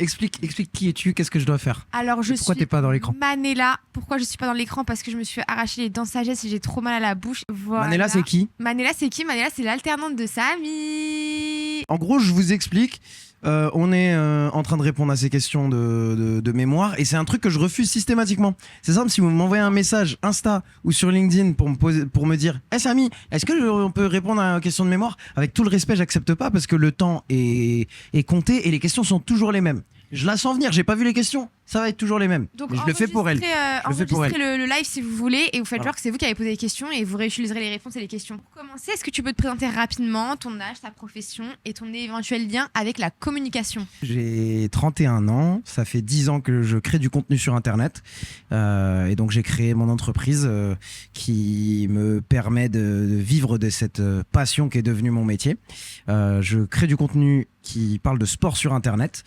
Explique qui es-tu, qu'est-ce que je dois faire? Alors, Pourquoi t'es pas dans l'écran? Manela. Pourquoi je suis pas dans l'écran? Parce que je me suis arraché les dents de sagesse et j'ai trop mal à la bouche. Voilà. Manela, c'est qui? Manela, c'est qui? Manela, c'est l'alternante de Samy. En gros, je vous explique. On est en train de répondre à ces questions de mémoire et c'est un truc que je refuse systématiquement. C'est simple, si vous m'envoyez un message Insta ou sur LinkedIn pour me dire « Hey Samy, est-ce que on peut répondre à une question de mémoire ?» Avec tout le respect, j'accepte pas parce que le temps est compté et les questions sont toujours les mêmes. Je la sens venir, j'ai pas vu les questions, ça va être toujours les mêmes. Donc, mais je le fais pour elle. Enregistrez le live si vous voulez et vous faites Voilà. genre que c'est vous qui avez posé les questions et vous réutiliserez les réponses et les questions. Pour commencer, est-ce que tu peux te présenter rapidement ton âge, ta profession et ton éventuel lien avec la communication? J'ai 31 ans, ça fait 10 ans que je crée du contenu sur Internet et donc j'ai créé mon entreprise qui me permet de vivre de cette passion qui est devenue mon métier. Je crée du contenu qui parle de sport sur Internet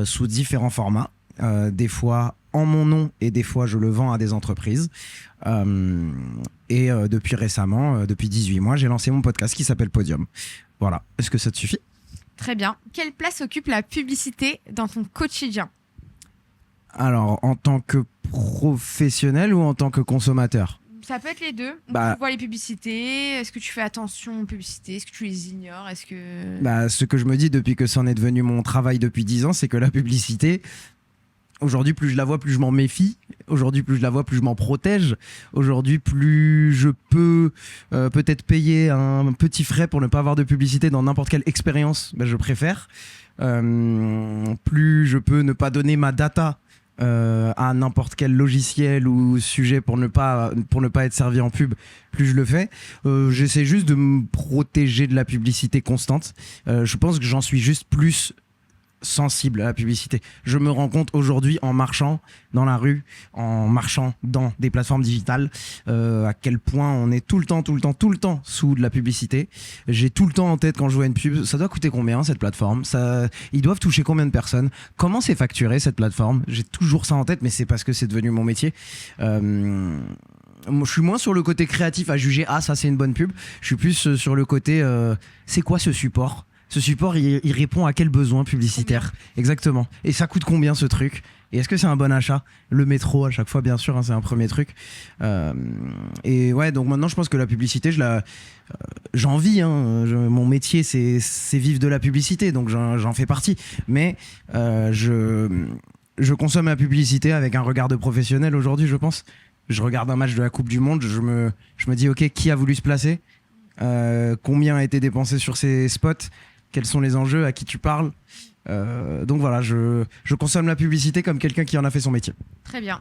sous différents formats, des fois en mon nom et des fois je le vends à des entreprises. Depuis récemment, depuis 18 mois, j'ai lancé mon podcast qui s'appelle Podium. Voilà, est-ce que ça te suffit ? Très bien. Quelle place occupe la publicité dans ton quotidien? Alors, en tant que professionnel ou en tant que consommateur? Ça peut être les deux. Tu vois les publicités. Est-ce que tu fais attention aux publicités? Est-ce que tu les ignores? Est-ce que... Ce que je me dis depuis que c'en est devenu mon travail depuis 10 ans, c'est que la publicité, aujourd'hui, plus je la vois, plus je m'en méfie. Aujourd'hui, plus je la vois, plus je m'en protège. Aujourd'hui, plus je peux peut-être payer un petit frais pour ne pas avoir de publicité dans n'importe quelle expérience, je préfère. Plus je peux ne pas donner ma data à n'importe quel logiciel ou sujet pour ne pas être servi en pub, plus je le fais. J'essaie juste de me protéger de la publicité constante. Je pense que j'en suis juste plus sensible à la publicité. Je me rends compte aujourd'hui en marchant dans la rue, en marchant dans des plateformes digitales, à quel point on est tout le temps sous de la publicité. J'ai tout le temps en tête quand je vois une pub, ça doit coûter combien cette plateforme, ils doivent toucher combien de personnes, comment c'est facturé cette plateforme. J'ai toujours ça en tête, mais c'est parce que c'est devenu mon métier. Je suis moins sur le côté créatif à juger, ça c'est une bonne pub. Je suis plus sur le côté, c'est quoi ce support ? Ce support, il répond à quel besoin publicitaire? Exactement. Et ça coûte combien ce truc? Et est-ce que c'est un bon achat? Le métro, à chaque fois, bien sûr, c'est un premier truc. Et ouais, donc maintenant, je pense que la publicité, j'en vis. Mon métier, c'est vivre de la publicité, donc j'en fais partie. Mais je consomme la publicité avec un regard de professionnel aujourd'hui, je pense. Je regarde un match de la Coupe du Monde, je me dis, ok, qui a voulu se placer? Combien a été dépensé sur ces spots? Quels sont les enjeux? À qui tu parles? Donc voilà, je consomme la publicité comme quelqu'un qui en a fait son métier. Très bien.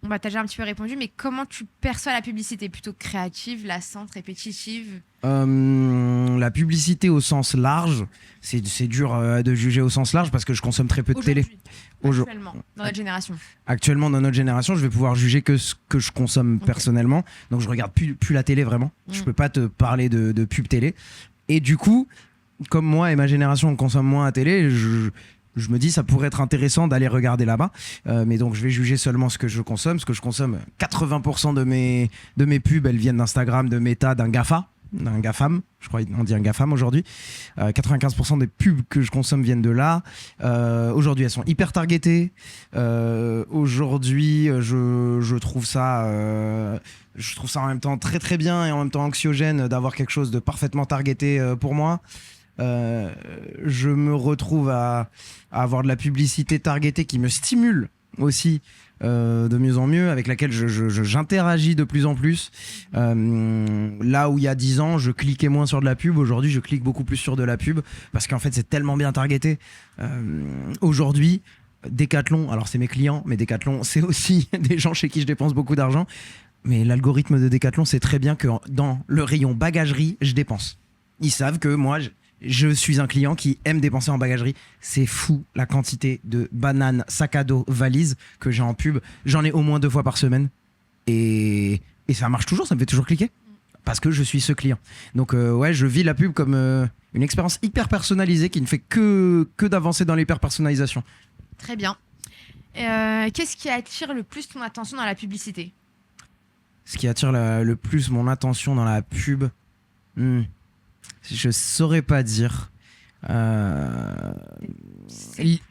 Bon, t'as déjà un petit peu répondu, mais comment tu perçois la publicité? Plutôt créative, lassante, répétitive? La publicité au sens large, c'est dur de juger au sens large parce que je consomme très peu de télé. Actuellement, dans notre génération. Actuellement, dans notre génération, je vais pouvoir juger que ce que je consomme personnellement. Donc je regarde plus la télé vraiment. Je peux pas te parler de pub télé. Et du coup, comme moi et ma génération, on consomme moins à télé, je me dis ça pourrait être intéressant d'aller regarder là-bas. Mais donc je vais juger seulement ce que je consomme. Ce que je consomme, 80% de mes pubs, elles viennent d'Instagram, de Meta, d'un GAFA. D'un GAFAM, je crois on dit un GAFAM aujourd'hui. 95% des pubs que je consomme viennent de là. Aujourd'hui, elles sont hyper targetées. Aujourd'hui, je trouve ça en même temps très très bien et en même temps anxiogène d'avoir quelque chose de parfaitement targeté pour moi. Je me retrouve à avoir de la publicité targetée qui me stimule aussi de mieux en mieux, avec laquelle j'interagis de plus en plus. Là où il y a 10 ans, je cliquais moins sur de la pub, aujourd'hui je clique beaucoup plus sur de la pub parce qu'en fait c'est tellement bien targeté. Aujourd'hui, Decathlon, alors c'est mes clients, mais Decathlon c'est aussi des gens chez qui je dépense beaucoup d'argent. Mais l'algorithme de Decathlon sait très bien que dans le rayon bagagerie, je dépense. Ils savent que moi, je suis un client qui aime dépenser en bagagerie. C'est fou la quantité de bananes, sacs à dos, valises que j'ai en pub. J'en ai au moins 2 fois par semaine. Et ça marche toujours, ça me fait toujours cliquer. Parce que je suis ce client. Donc ouais, je vis la pub comme une expérience hyper personnalisée qui ne fait que d'avancer dans l'hyper-personnalisation. Très bien. Qu'est-ce qui attire le plus ton attention dans la publicité? Ce qui attire le plus mon attention dans la pub, je saurais pas dire.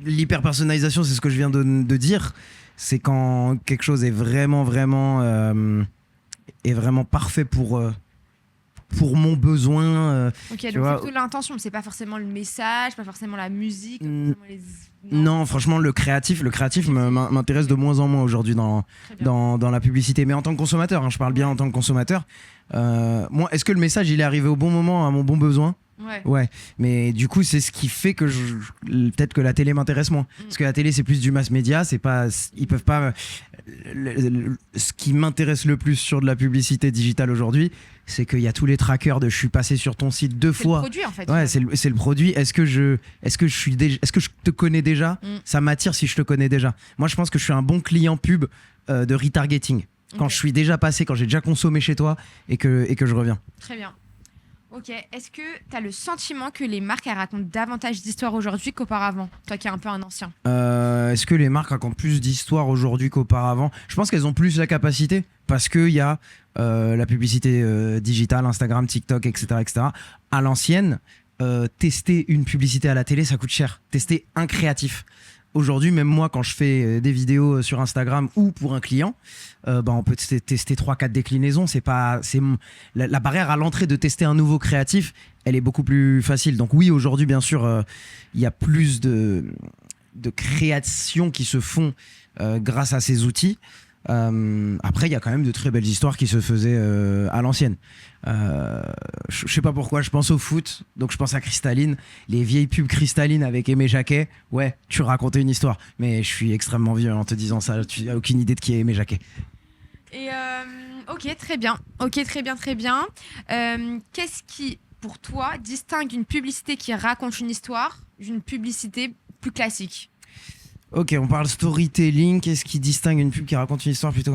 L'hyper-personnalisation, c'est ce que je viens de dire. C'est quand quelque chose est vraiment parfait pour mon besoin. Ok, tu donc vois. c'est plutôt l'intention, c'est pas forcément le message, pas forcément la musique. Pas Mm. forcément Non, franchement, le créatif m'intéresse de moins en moins aujourd'hui Très bien. dans la publicité. Mais en tant que consommateur, hein, je parle bien en tant que consommateur. Moi, est-ce que le message, il est arrivé au bon moment, à mon bon besoin ? Ouais. Ouais, mais du coup, c'est ce qui fait que peut-être que la télé m'intéresse moins. Parce que la télé, c'est plus du mass média, c'est pas, ils peuvent pas. Ce qui m'intéresse le plus sur de la publicité digitale aujourd'hui, c'est qu'il y a tous les trackers de je suis passé sur ton site 2 C'est le fois. produit en fait. Ouais, c'est le produit. Est-ce que je te connais déjà ? Ça m'attire si je te connais déjà. Moi, je pense que je suis un bon client pub de retargeting. Quand je suis déjà passé, quand j'ai déjà consommé chez toi et que je reviens. Très bien. Ok, est-ce que tu as le sentiment que les marques elles racontent davantage d'histoires aujourd'hui qu'auparavant ? Toi qui es un peu un ancien. Est-ce que les marques racontent plus d'histoires aujourd'hui qu'auparavant ? Je pense qu'elles ont plus la capacité parce qu'il y a la publicité digitale, Instagram, TikTok, etc. À l'ancienne, tester une publicité à la télé, ça coûte cher. Tester un créatif. Aujourd'hui, même moi, quand je fais des vidéos sur Instagram ou pour un client, on peut tester 3-4 déclinaisons. La barrière à l'entrée de tester un nouveau créatif, elle est beaucoup plus facile. Donc oui, aujourd'hui, bien sûr, il y a plus de créations qui se font grâce à ces outils. Après, il y a quand même de très belles histoires qui se faisaient à l'ancienne. Je sais pas pourquoi, je pense au foot, donc je pense à Cristalline, les vieilles pubs Cristalline avec Aimé Jacquet. Ouais, tu racontais une histoire, mais je suis extrêmement vieux en te disant ça. Tu n'as aucune idée de qui est Aimé Jacquet. Et ok, très bien. Très bien. Qu'est-ce qui, pour toi, distingue une publicité qui raconte une histoire d'une publicité plus classique ? Ok, on parle storytelling. Qu'est-ce qui distingue une pub qui raconte une histoire plutôt ?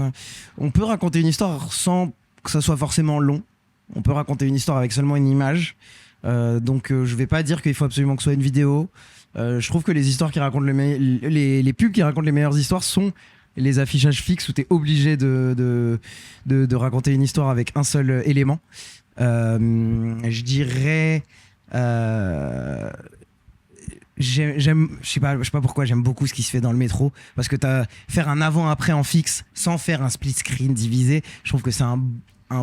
On peut raconter une histoire sans que ça soit forcément long. On peut raconter une histoire avec seulement une image. Donc je vais pas dire qu'il faut absolument que ce soit une vidéo. Je trouve que les histoires qui racontent les pubs qui racontent les meilleures histoires sont les affichages fixes où tu es obligé de raconter une histoire avec un seul élément. Je dirais... je sais pas pourquoi j'aime beaucoup ce qui se fait dans le métro parce que faire un avant-après en fixe sans faire un split screen divisé, je trouve que c'est un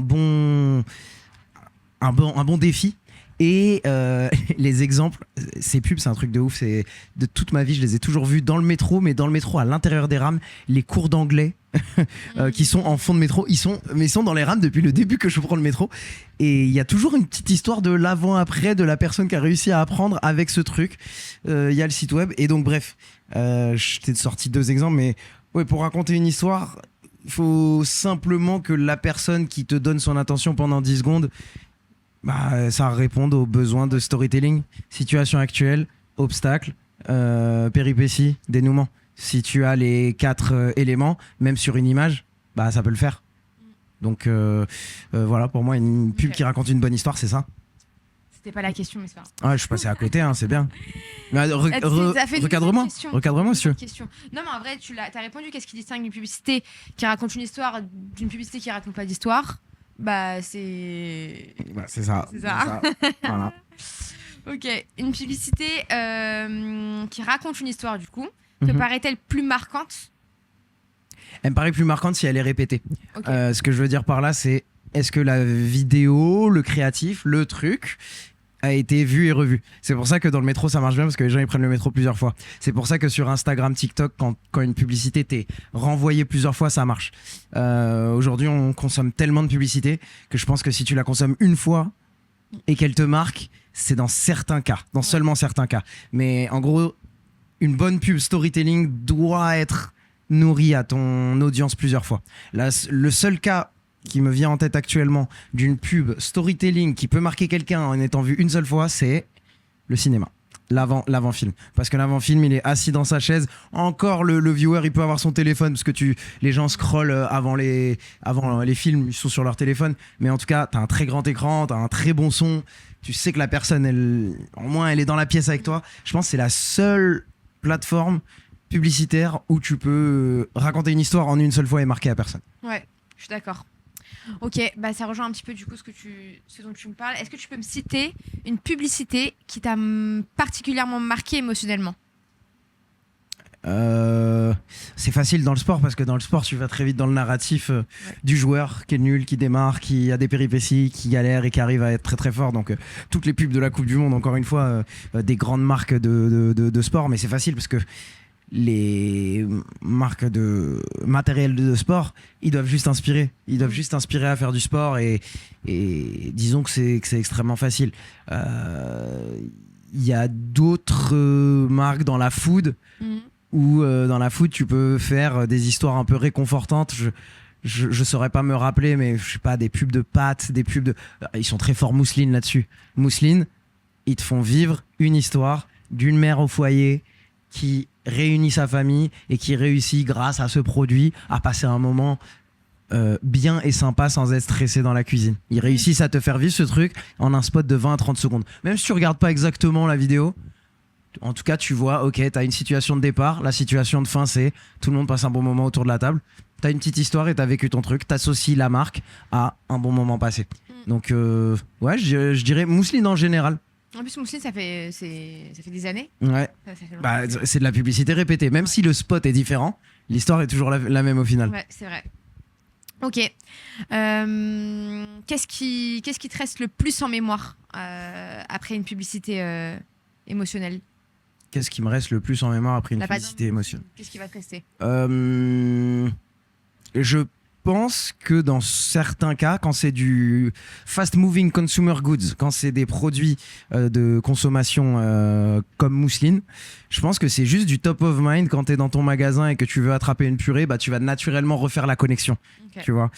bon défi. Et les exemples, ces pubs, c'est un truc de ouf. C'est de toute ma vie, je les ai toujours vus dans le métro, mais dans le métro à l'intérieur des rames, les cours d'anglais qui sont en fond de métro, ils sont dans les rames depuis le début que je prends le métro. Et il y a toujours une petite histoire de l'avant-après de la personne qui a réussi à apprendre avec ce truc. Il y a le site web. Et donc bref, je t'ai sorti 2 exemples, mais ouais, pour raconter une histoire, il faut simplement que la personne qui te donne son attention pendant 10 secondes, ça réponde aux besoins de storytelling. Situation actuelle, obstacle, péripéties, dénouement. Si tu as les 4 éléments, même sur une image, ça peut le faire. Donc voilà, pour moi, une pub qui raconte une bonne histoire, c'est ça. C'était pas la question, mais c'est pas grave. Ah, je suis passé à côté, hein, c'est bien. Mais recadre-moi, monsieur. Non, mais en vrai, tu as répondu. Qu'est-ce qui distingue une publicité qui raconte une histoire d'une publicité qui raconte pas d'histoire ? C'est ça. Voilà. Ok, une publicité qui raconte une histoire, du coup, te paraît-elle plus marquante ? Elle me paraît plus marquante si elle est répétée. Okay. Ce que je veux dire par là, c'est est-ce que la vidéo, le créatif, le truc a été vu et revu. C'est pour ça que dans le métro, ça marche bien parce que les gens ils prennent le métro plusieurs fois. C'est pour ça que sur Instagram, TikTok, quand une publicité t'est renvoyée plusieurs fois, ça marche. Aujourd'hui, on consomme tellement de publicité que je pense que si tu la consommes une fois et qu'elle te marque, c'est dans certains cas, seulement certains cas. Mais en gros, une bonne pub storytelling doit être nourrie à ton audience plusieurs fois. Là, le seul cas qui me vient en tête actuellement d'une pub storytelling qui peut marquer quelqu'un en étant vu une seule fois, c'est le cinéma. L'avant-film. Parce que l'avant-film, il est assis dans sa chaise. Encore, le viewer, il peut avoir son téléphone parce que les gens scrollent avant les films, ils sont sur leur téléphone. Mais en tout cas, t'as un très grand écran, t'as un très bon son. Tu sais que la personne, au moins, elle est dans la pièce avec toi. Je pense que c'est la seule plateforme publicitaire où tu peux raconter une histoire en une seule fois et marquer à personne. Ouais, je suis d'accord. Ok, bah ça rejoint un petit peu du coup ce dont tu me parles. Est-ce que tu peux me citer une publicité qui t'a particulièrement marqué émotionnellement? C'est facile dans le sport parce que dans le sport tu vas très vite dans le narratif du joueur qui est nul, qui démarre, qui a des péripéties, qui galère et qui arrive à être très très fort. Donc toutes les pubs de la Coupe du Monde, encore une fois, des grandes marques de sport, mais c'est facile parce que les marques de matériel de sport, ils doivent juste inspirer. Ils doivent juste inspirer à faire du sport et disons que c'est extrêmement facile. Il y a d'autres marques dans la food où dans la food tu peux faire des histoires un peu réconfortantes. Je saurais pas me rappeler, mais je sais pas, des pubs de pâtes, des pubs de... Ils sont très forts Mousseline là-dessus. Mousseline, ils te font vivre une histoire d'une mère au foyer qui réunit sa famille et qui réussit grâce à ce produit à passer un moment bien et sympa sans être stressé dans la cuisine. Ils réussissent à te faire vivre ce truc en un spot de 20 à 30 secondes. Même si tu regardes pas exactement la vidéo, en tout cas tu vois, ok, t'as une situation de départ, la situation de fin c'est tout le monde passe un bon moment autour de la table, t'as une petite histoire et t'as vécu ton truc, t'associes la marque à un bon moment passé. Donc ouais, je dirais Mousseline en général. En plus, Mousseline, ça fait des années. Ouais. Ça fait longtemps. Bah, c'est de la publicité répétée. Même si le spot est différent, l'histoire est toujours la même au final. Ouais, c'est vrai. Ok. Qu'est-ce qui te reste le plus en mémoire après une publicité émotionnelle? Qu'est-ce qui me reste le plus en mémoire après une La publicité émotionnelle? Qu'est-ce qui va te rester? Je pense que dans certains cas, quand c'est du fast moving consumer goods, quand c'est des produits de consommation comme Mousseline, je pense que c'est juste du top of mind. Quand tu es dans ton magasin et que tu veux attraper une purée, bah, tu vas naturellement refaire la connexion. Okay. Tu vois.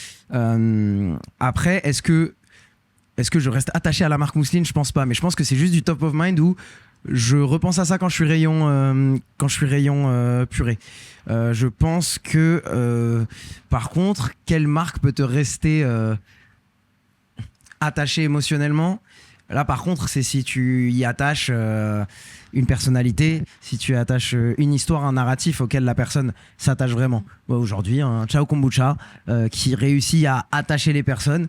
Après, est-ce que je reste attaché à la marque Mousseline? Je pense pas, mais je pense que c'est juste du top of mind où je repense à ça quand je suis rayon purée. Je pense que par contre, quelle marque peut te rester attaché émotionnellement? Là par contre, c'est si tu y attaches une personnalité, si tu attaches une histoire, un narratif auquel la personne s'attache vraiment. Aujourd'hui, un Ciao Kombucha qui réussit à attacher les personnes.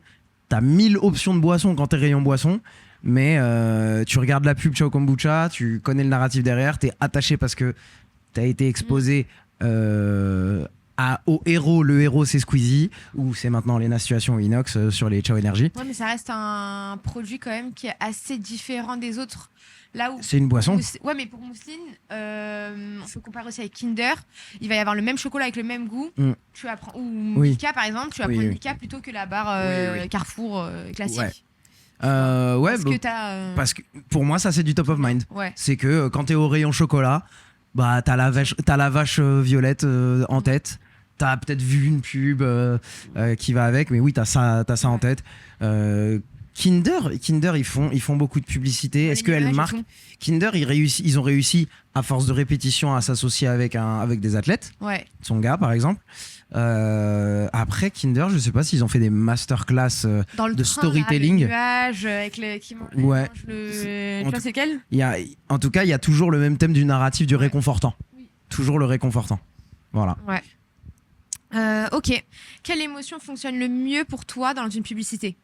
T'as 1000 options de boissons quand t'es rayon boisson, mais tu regardes la pub Ciao Kombucha, tu connais le narratif derrière, t'es attaché parce que t'as été exposé au héros. Le héros c'est Squeezie, ou c'est maintenant Lena Situation ou Inox sur les Ciao Energy. Ouais, mais ça reste un produit quand même qui est assez différent des autres. Là où c'est une boisson. Ouais, mais pour Mousseline, on peut comparer aussi avec Kinder. Il va y avoir le même chocolat avec le même goût. Tu apprends, ou Milka par exemple, tu vas prendre Milka plutôt que la barre Carrefour classique. Ouais, parce que pour moi ça c'est du top of mind. Ouais. C'est que quand t'es au rayon chocolat, bah t'as la vache violette en tête. T'as peut-être vu une pub qui va avec, mais oui t'as ça en tête. Kinder, ils font beaucoup de publicité. Est-ce qu'elles marquent? Kinder, ils ont réussi à force de répétition à s'associer avec des athlètes. Ouais. Son gars par exemple. Après Kinder, je sais pas s'ils ont fait des masterclass de storytelling. Dans le nuage avec qui mange tu vois c'est quel? En tout cas, il y a toujours le même thème du narratif du réconfortant. Oui. Toujours le réconfortant. Voilà. Ouais. Ok. Quelle émotion fonctionne le mieux pour toi dans une publicité?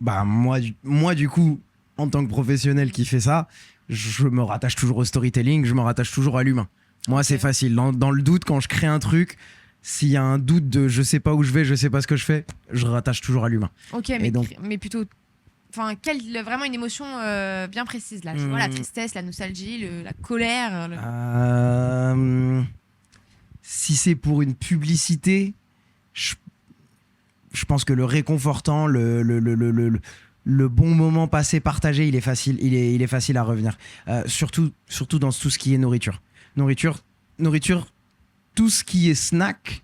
Bah moi du coup, en tant que professionnel qui fait ça, je me rattache toujours au storytelling, je me rattache toujours à l'humain. Moi, c'est facile. Dans le doute, quand je crée un truc, s'il y a un doute de je sais pas où je vais, je sais pas ce que je fais, je rattache toujours à l'humain. Ok, mais plutôt... Enfin, vraiment une émotion bien précise là. Je vois la tristesse, la nostalgie, la colère. Si c'est pour une publicité, je pense que le réconfortant, le bon moment passé, partagé, il est facile à revenir. Surtout dans tout ce qui est nourriture. Nourriture, tout ce qui est snack,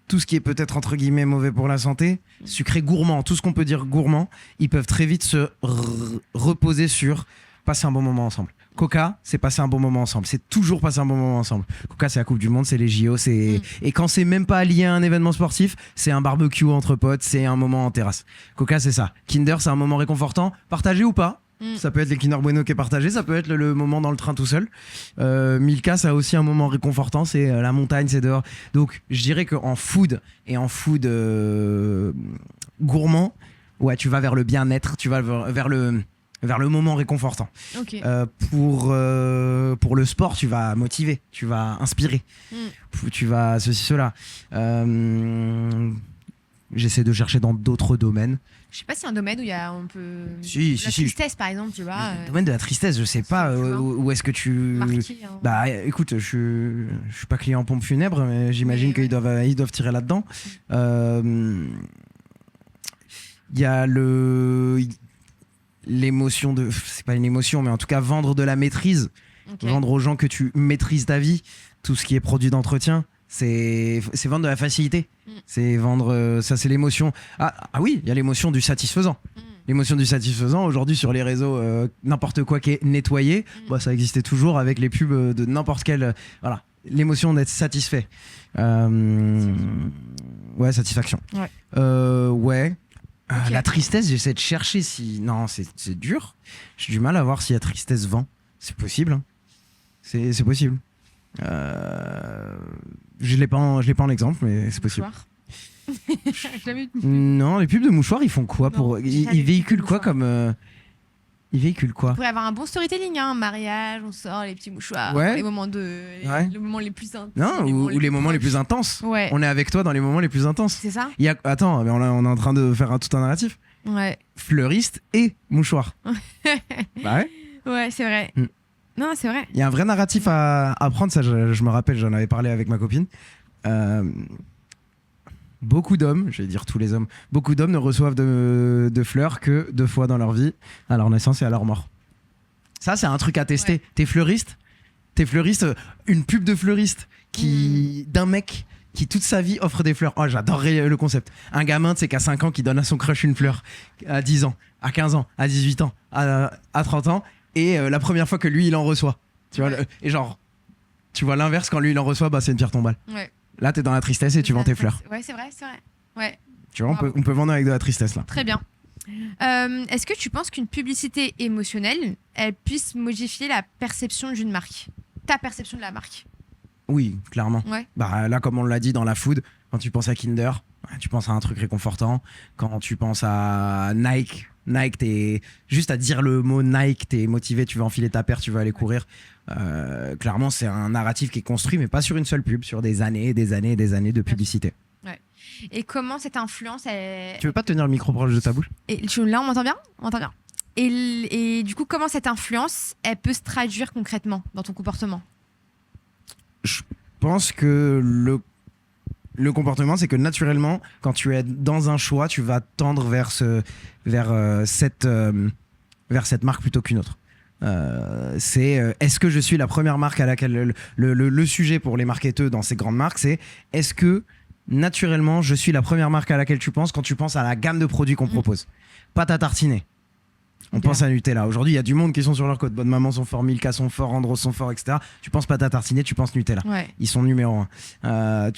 tout ce qui est peut-être entre guillemets mauvais pour la santé, sucré, gourmand, tout ce qu'on peut dire gourmand, ils peuvent très vite se reposer sur passer un bon moment ensemble. Coca, c'est passer un bon moment ensemble. C'est toujours passer un bon moment ensemble. Coca, c'est la Coupe du Monde, c'est les JO, et quand c'est même pas lié à un événement sportif, c'est un barbecue entre potes, c'est un moment en terrasse. Coca, c'est ça. Kinder, c'est un moment réconfortant, partagé ou pas, Ça peut être les Kinder Bueno qui est partagé, ça peut être le moment dans le train tout seul. Milka, ça a aussi un moment réconfortant, c'est la montagne, c'est dehors. Donc je dirais qu'en food et en food gourmand, ouais, tu vas vers le bien-être, tu vas vers le moment réconfortant. Ok. Pour le sport, tu vas motiver, tu vas inspirer, tu vas ceci, cela. J'essaie de chercher dans d'autres domaines. Je sais pas s'il y a un domaine où il y a un peu Si, la tristesse par exemple, tu vois. Le domaine de la tristesse, je sais pas où est-ce que tu... Marqué, hein. Bah écoute, je suis pas client pompe funèbre, mais j'imagine qu'ils doivent tirer là-dedans. Il y a l'émotion de... C'est pas une émotion, mais en tout cas vendre de la maîtrise. Ok. Vendre aux gens que tu maîtrises ta vie, tout ce qui est produit d'entretien. C'est vendre de la facilité. C'est vendre... ça, c'est l'émotion. Ah oui, il y a l'émotion du satisfaisant. L'émotion du satisfaisant, aujourd'hui sur les réseaux, n'importe quoi qui est nettoyé, bah, ça existait toujours avec les pubs de n'importe quel... voilà, l'émotion d'être satisfait. Ouais, satisfaction. Ouais. Ok. La tristesse, j'essaie de chercher si... Non, c'est dur. J'ai du mal à voir si la tristesse vend. C'est possible. Hein. C'est possible. Je l'ai pas en exemple, mais c'est possible. Mouchoir. J'ai jamais vu. Non, les pubs de mouchoirs, ils font quoi Non, pour... jamais Ils vu de véhiculent quoi mouchoirs. comme... Ils véhiculent quoi? On pourrait avoir un bon storytelling, hein. Mariage, on sort les petits mouchoirs, Ouais. les moments Ouais. les moments les plus intimes. Non, ou les moments les proches. plus intenses. Ouais. On est avec toi dans les moments les plus intenses. C'est ça. Attends, mais on est en train de faire tout un narratif. Ouais. Fleuriste et mouchoir. Bah ouais. Ouais, c'est vrai. Non, c'est vrai. Il y a un vrai narratif à prendre, ça je me rappelle, j'en avais parlé avec ma copine. Beaucoup d'hommes, je vais dire tous les hommes, beaucoup d'hommes ne reçoivent de fleurs que 2 fois dans leur vie, à leur naissance et à leur mort. Ça, c'est un truc à tester. Ouais. T'es fleuriste, une pub de fleuriste d'un mec qui toute sa vie offre des fleurs. Oh, j'adorerais le concept. Un gamin, tu sais, qui a 5 ans, qui donne à son crush une fleur, à 10 ans, à 15 ans, à 18 ans, à 30 ans, et la première fois que lui, il en reçoit. Tu vois, et genre, tu vois l'inverse, quand lui, il en reçoit, bah, c'est une pierre tombale. Ouais. Là, t'es dans la tristesse et tu vends tes fleurs. Ouais, c'est vrai, c'est vrai. Ouais, Tu vois, Bravo. on peut vendre avec de la tristesse, là. très bien. Est-ce que tu penses qu'une publicité émotionnelle, elle puisse modifier la perception d'une marque? Ta perception de la marque? Oui, clairement. Ouais. Bah, là, comme on l'a dit dans la food, quand tu penses à Kinder, tu penses à un truc réconfortant. Quand tu penses à Nike, t'es juste à dire le mot Nike, t'es motivé, tu veux enfiler ta paire, tu veux aller courir. Clairement, c'est un narratif qui est construit, mais pas sur une seule pub, sur des années et des années et des années de publicité. Et comment cette influence, elle... Tu veux pas tenir le micro proche de ta bouche? Là, on m'entend bien? On m'entend bien. Et du coup, comment cette influence, elle peut se traduire concrètement dans ton comportement? Je pense que le comportement, c'est que naturellement, quand tu es dans un choix, tu vas tendre vers cette marque plutôt qu'une autre. Est-ce que je suis la première marque à laquelle le sujet pour les marketeurs dans ces grandes marques, c'est est-ce que naturellement je suis la première marque à laquelle tu penses quand tu penses à la gamme de produits qu'on propose? Pâte à tartiner. On pense à Nutella. Aujourd'hui, il y a du monde qui sont sur leur côte. Bonne Maman sont forts, Milka sont forts, Andros sont forts, etc. Tu penses pâte à tartiner, tu penses Nutella. Ouais. Ils sont numéro 1.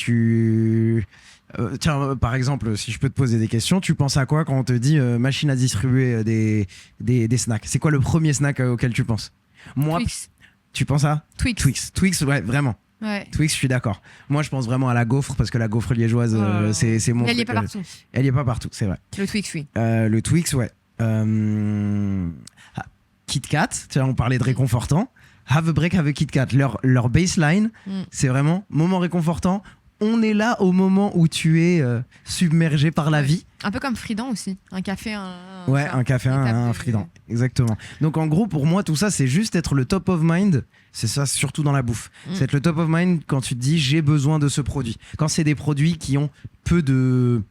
Tiens, par exemple, si je peux te poser des questions, tu penses à quoi quand on te dit machine à distribuer des snacks? C'est quoi le premier snack auquel tu penses? Moi, Twix. tu penses à Twix. Twix, ouais, vraiment. Ouais. Twix, je suis d'accord. Moi, je pense vraiment à la gaufre parce que la gaufre liégeoise, c'est mon Mais elle y est truc, pas partout. Elle y est pas partout, c'est vrai. Le Twix, oui. Le Twix, ouais. Kit Kat, tu vois, on parlait de réconfortant. Have a break, have a Kit Kat. Leur baseline, c'est vraiment moment réconfortant. On est là au moment où tu es submergé par la vie. Un peu comme Fridan aussi. Un café, Ouais, un café, un Fridan. Exactement. Donc en gros, pour moi, tout ça, c'est juste être le top of mind. C'est ça, surtout dans la bouffe. C'est être le top of mind quand tu te dis j'ai besoin de ce produit. Quand c'est des produits qui ont peu de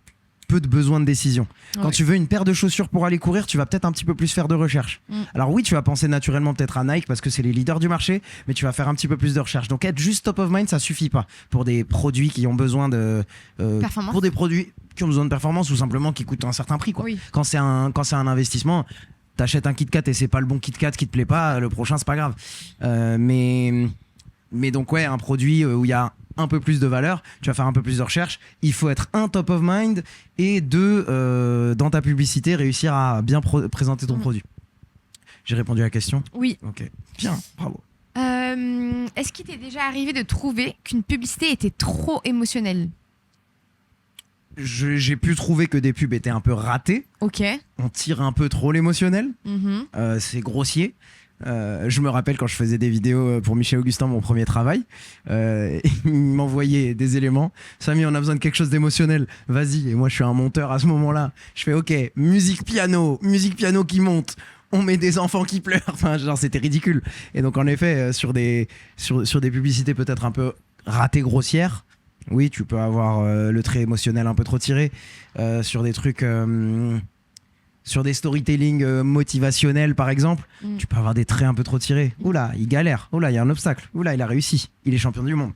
besoin de décision. Quand tu veux une paire de chaussures pour aller courir, tu vas peut-être un petit peu plus faire de recherche. Alors oui, tu vas penser naturellement peut-être à Nike parce que c'est les leaders du marché, mais tu vas faire un petit peu plus de recherche. Donc être juste top of mind, ça suffit pas pour des produits qui ont besoin de Performance. pour des produits qui ont besoin de performance ou simplement qui coûtent un certain prix, quoi. Oui. Quand c'est un investissement, t'achètes un Kit Kat et c'est pas le bon Kit Kat qui te plaît pas, le prochain c'est pas grave. Mais donc ouais, un produit où il y a un peu plus de valeur, tu vas faire un peu plus de recherche, il faut être un top of mind et deux, dans ta publicité, réussir à bien présenter ton produit. J'ai répondu à la question? Oui. Ok, bien, bravo. Est-ce qu'il t'est déjà arrivé de trouver qu'une publicité était trop émotionnelle? J'ai pu trouver que des pubs étaient un peu ratées. Ok. On tire un peu trop l'émotionnel. Mhm. C'est grossier. Je me rappelle quand je faisais des vidéos pour Michel Augustin, mon premier travail, il m'envoyait des éléments. Samy, on a besoin de quelque chose d'émotionnel. Vas-y. Et moi, je suis un monteur à ce moment-là. Je fais OK, musique piano qui monte. On met des enfants qui pleurent. Enfin, genre, c'était ridicule. Et donc, en effet, sur des publicités peut-être un peu ratées, grossières, oui, tu peux avoir le trait émotionnel un peu trop tiré. Sur des trucs. Sur des storytelling motivationnels, par exemple, tu peux avoir des traits un peu trop tirés. Oula, il galère. Oula, il y a un obstacle. Oula, il a réussi. Il est champion du monde.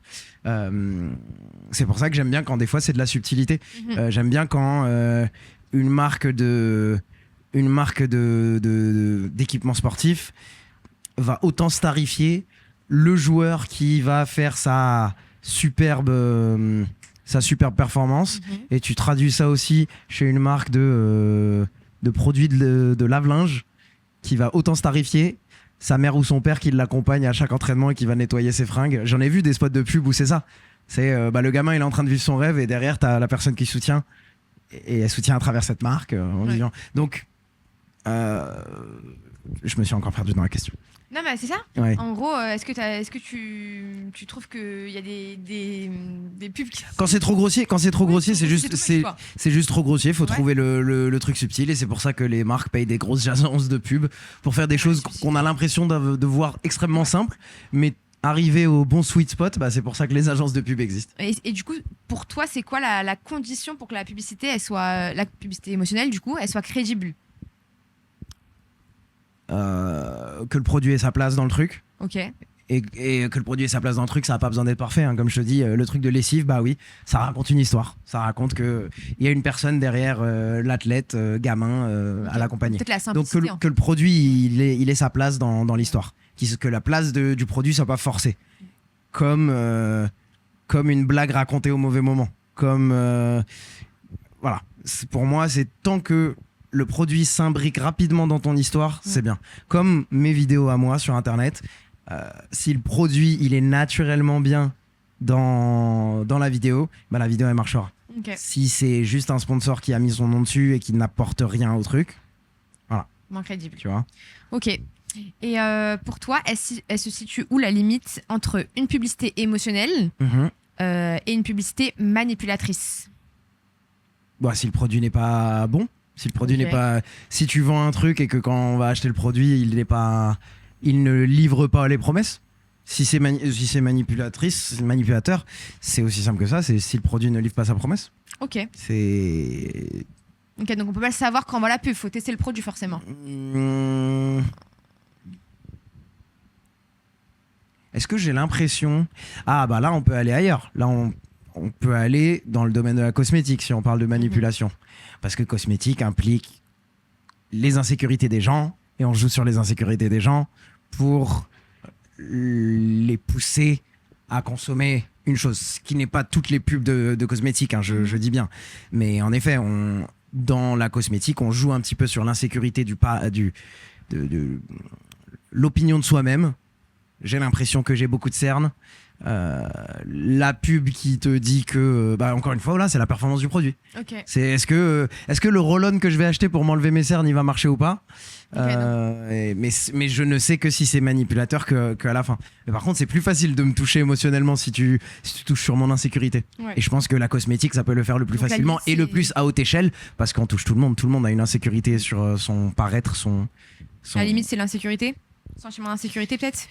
C'est pour ça que j'aime bien quand des fois c'est de la subtilité. J'aime bien quand une marque d'équipement sportif va autant starifier le joueur qui va faire sa superbe performance. Et tu traduis ça aussi chez une marque de produits de lave-linge qui va autant starifier sa mère ou son père qui l'accompagne à chaque entraînement et qui va nettoyer ses fringues. J'en ai vu des spots de pub où c'est ça. C'est le gamin, il est en train de vivre son rêve et derrière, t'as la personne qui soutient et elle soutient à travers cette marque. Donc, je me suis encore perdu dans la question. Non, mais c'est ça. Ouais. En gros, est-ce que tu trouves qu'il y a des pubs qui... Quand c'est trop grossier, c'est juste trop grossier. Faut Ouais. trouver le truc subtil et c'est pour ça que les marques payent des grosses agences de pub pour faire des choses qu'on a l'impression de voir extrêmement simples, mais arriver au bon sweet spot, c'est pour ça que les agences de pub existent. Et du coup, pour toi, c'est quoi la condition pour que la publicité, la publicité émotionnelle, du coup, elle soit crédible? Que le produit ait sa place dans le truc. Ok. Et que le produit ait sa place dans le truc, ça n'a pas besoin d'être parfait. Comme je te dis, le truc de lessive, oui, ça raconte une histoire. Ça raconte qu'il y a une personne derrière l'athlète, gamin, à l'accompagner. Peut-être la Donc simplicité. que le produit, il ait sa place dans l'histoire. Que la place du produit soit pas forcée. Comme une blague racontée au mauvais moment. Voilà. Pour moi, c'est tant que le produit s'imbrique rapidement dans ton histoire, c'est bien. Comme mes vidéos à moi sur Internet, si le produit il est naturellement bien dans la vidéo, la vidéo elle marchera. Ok. Si c'est juste un sponsor qui a mis son nom dessus et qui n'apporte rien au truc, voilà. Moins crédible. Tu vois. Ok. Et pour toi, elle se situe où la limite entre une publicité émotionnelle et une publicité manipulatrice? Si le produit n'est pas bon. Si le produit Ok. n'est pas, si tu vends un truc et que quand on va acheter le produit, il ne livre pas les promesses. Si c'est manipulateur, c'est aussi simple que ça. C'est si le produit ne livre pas sa promesse. Ok. C'est. Ok, donc on peut pas le savoir quand on voit la pub. Faut tester le produit forcément. Est-ce que j'ai l'impression... là on peut aller ailleurs. Là on peut aller dans le domaine de la cosmétique si on parle de manipulation. Parce que cosmétique implique les insécurités des gens et on joue sur les insécurités des gens pour les pousser à consommer une chose. Ce qui n'est pas toutes les pubs de cosmétique, je dis bien. Mais en effet, dans la cosmétique, on joue un petit peu sur l'insécurité de l'opinion de soi-même. J'ai l'impression que j'ai beaucoup de cernes. La pub qui te dit que encore une fois c'est la performance du produit. Ok. Est-ce que le roll-on que je vais acheter pour m'enlever mes cernes il va marcher ou pas? Mais je ne sais que si c'est manipulateur qu'à la fin. Mais par contre c'est plus facile de me toucher émotionnellement si tu touches sur mon insécurité. Ouais. Et je pense que la cosmétique ça peut le faire le plus Donc, facilement la limite, et le c'est- plus à haute échelle parce qu'on touche tout le monde a une insécurité sur son paraître, son... À la limite, c'est l'insécurité. Sentiment d'insécurité peut-être.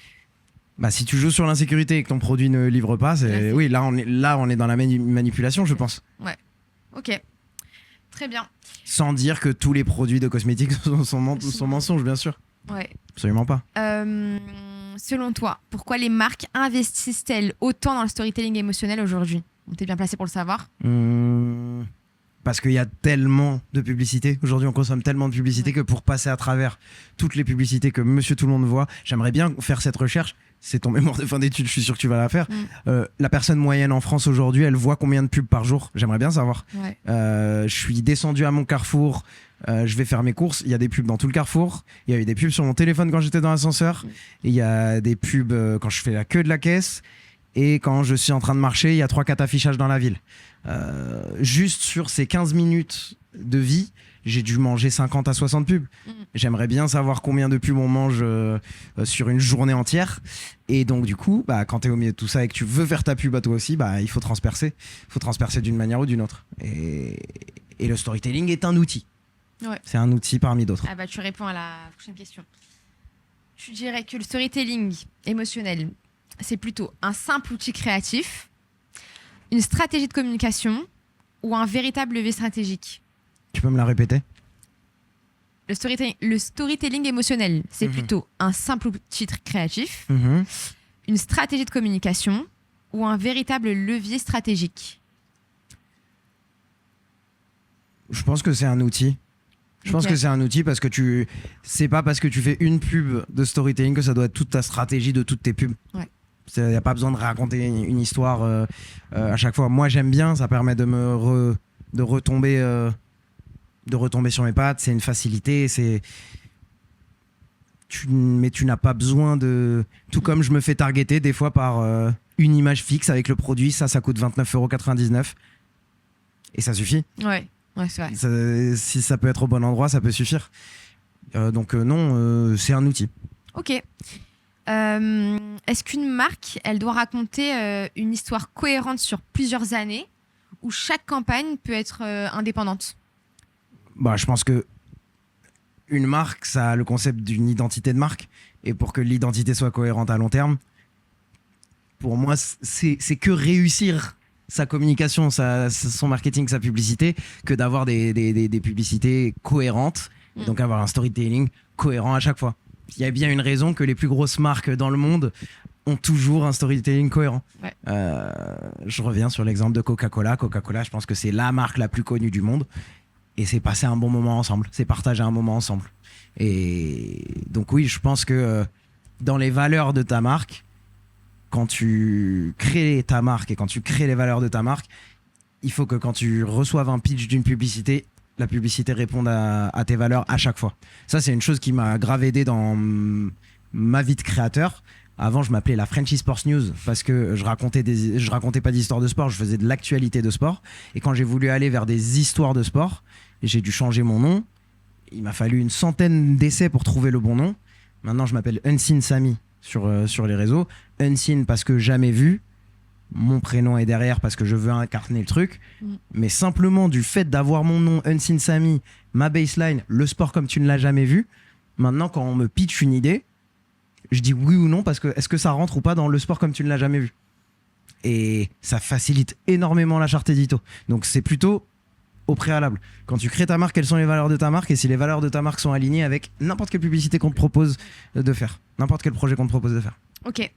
Si tu joues sur l'insécurité et que ton produit ne livre pas, c'est- oui, là on est dans la manipulation, je pense. Ok. Très bien. Sans dire que tous les produits de cosmétiques sont mensonges, bien sûr. Ouais. Absolument pas. Selon toi, pourquoi les marques investissent-elles autant dans le storytelling émotionnel aujourd'hui? On t'es bien placé pour le savoir. Parce qu'il y a tellement de publicités. Aujourd'hui, on consomme tellement de publicités que pour passer à travers toutes les publicités que monsieur tout le monde voit, j'aimerais bien faire cette recherche. c'est ton mémoire de fin d'études, je suis sûr que tu vas la faire. La personne moyenne en France aujourd'hui, elle voit combien de pubs par jour? J'aimerais bien savoir. Ouais. Je suis descendu à mon Carrefour, je vais faire mes courses, il y a des pubs dans tout le Carrefour, il y a eu des pubs sur mon téléphone quand j'étais dans l'ascenseur, et il y a des pubs quand je fais la queue de la caisse, et quand je suis en train de marcher, il y a 3-4 affichages dans la ville. Juste sur ces 15 minutes de vie, j'ai dû manger 50 à 60 pubs. J'aimerais bien savoir combien de pubs on mange sur une journée entière. Et donc, du coup, quand tu es au milieu de tout ça et que tu veux faire ta pub à toi aussi, il faut transpercer. Il faut transpercer d'une manière ou d'une autre. Et le storytelling est un outil. Ouais. C'est un outil parmi d'autres. Ah tu réponds à la prochaine question. Tu dirais que le storytelling émotionnel, c'est plutôt un simple outil créatif, une stratégie de communication ou un véritable levier stratégique? Tu peux me la répéter? Le storytelling émotionnel, c'est plutôt un simple outil créatif, une stratégie de communication ou un véritable levier stratégique? Je pense que c'est un outil. Je pense que c'est un outil parce que c'est pas parce que tu fais une pub de storytelling que ça doit être toute ta stratégie de toutes tes pubs. Ouais. Il n'y a pas besoin de raconter une histoire à chaque fois. Moi, j'aime bien, ça permet de retomber sur mes pattes. C'est une facilité. Mais tu n'as pas besoin de... Tout comme je me fais targeter des fois par une image fixe avec le produit. Ça coûte 29,99 €. Et ça suffit. Ouais, c'est vrai. Si ça peut être au bon endroit, ça peut suffire. Donc non, c'est un outil. Ok. Est-ce qu'une marque, elle doit raconter une histoire cohérente sur plusieurs années ou chaque campagne peut être indépendante? Je pense que une marque, ça a le concept d'une identité de marque. Et pour que l'identité soit cohérente à long terme, pour moi, c'est que réussir sa communication, son marketing, sa publicité, que d'avoir des publicités cohérentes. Et donc avoir un storytelling cohérent à chaque fois. Il y a bien une raison que les plus grosses marques dans le monde ont toujours un storytelling cohérent. Ouais. Je reviens sur l'exemple de Coca-Cola. Coca-Cola, je pense que c'est la marque la plus connue du monde. Et c'est passer un bon moment ensemble. C'est partager un moment ensemble. Et donc oui, je pense que dans les valeurs de ta marque, quand tu crées ta marque et quand tu crées les valeurs de ta marque, il faut que quand tu reçoives un pitch d'une publicité, la publicité réponde à tes valeurs à chaque fois. Ça, c'est une chose qui m'a grave aidé dans ma vie de créateur. Avant, je m'appelais la Frenchy Sports News parce que je racontais pas d'histoire de sport, je faisais de l'actualité de sport. Et quand j'ai voulu aller vers des histoires de sport, j'ai dû changer mon nom. Il m'a fallu une centaine d'essais pour trouver le bon nom. Maintenant, je m'appelle Unseen Samy sur les réseaux. Unseen parce que jamais vu. Mon prénom est derrière parce que je veux incarner le truc. Mais simplement du fait d'avoir mon nom, Unseen Samy, ma baseline, le sport comme tu ne l'as jamais vu, maintenant quand on me pitch une idée, je dis oui ou non parce que est-ce que ça rentre ou pas dans le sport comme tu ne l'as jamais vu. Et ça facilite énormément la charte édito. Donc c'est plutôt au préalable. Quand tu crées ta marque, quelles sont les valeurs de ta marque et si les valeurs de ta marque sont alignées avec n'importe quelle publicité qu'on te propose de faire, n'importe quel projet qu'on te propose de faire. Ok.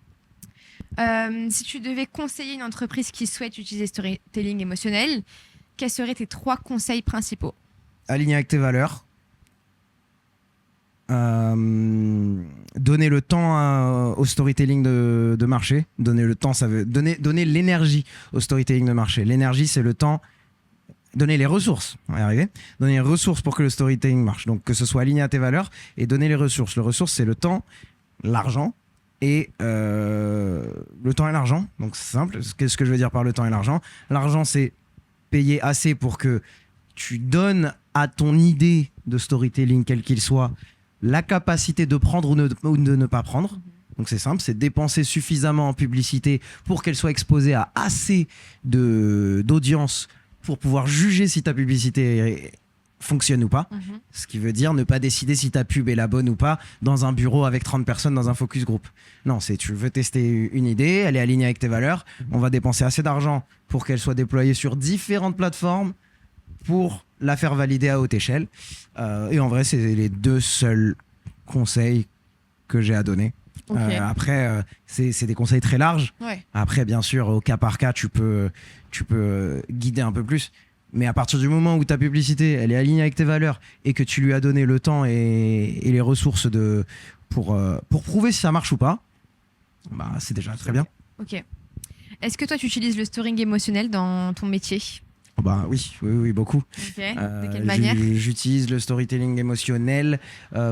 Si tu devais conseiller une entreprise qui souhaite utiliser storytelling émotionnel, quels seraient tes 3 conseils principaux? Aligner avec tes valeurs. Donner le temps au storytelling de marché. Donner le temps, ça veut donner l'énergie au storytelling de marché. L'énergie, c'est le temps. Donner les ressources, on va y arriver. Donner les ressources pour que le storytelling marche. Donc que ce soit aligné à tes valeurs et donner les ressources. Les ressources, c'est le temps, l'argent. Et le temps et l'argent, donc c'est simple. Qu'est-ce que je veux dire par le temps et l'argent? L'argent, c'est payer assez pour que tu donnes à ton idée de storytelling, quel qu'il soit, la capacité de prendre ou de ne pas prendre. Donc c'est simple, c'est dépenser suffisamment en publicité pour qu'elle soit exposée à assez d'audience pour pouvoir juger si ta publicité fonctionne ou pas. Ce qui veut dire ne pas décider si ta pub est la bonne ou pas dans un bureau avec 30 personnes dans un focus group. Non, c'est tu veux tester une idée, elle est alignée avec tes valeurs, on va dépenser assez d'argent pour qu'elle soit déployée sur différentes plateformes pour la faire valider à haute échelle. Et en vrai, c'est les 2 seuls conseils que j'ai à donner. Okay. Après, c'est des conseils très larges. Ouais. Après, bien sûr, au cas par cas, tu peux guider un peu plus. Mais à partir du moment où ta publicité, elle est alignée avec tes valeurs et que tu lui as donné le temps et les ressources pour prouver si ça marche ou pas, Bah, c'est déjà très bien. Ok. Est-ce que toi, tu utilises le storytelling émotionnel dans ton métier? Bah oui, beaucoup. Ok. De quelle manière? J'utilise le storytelling émotionnel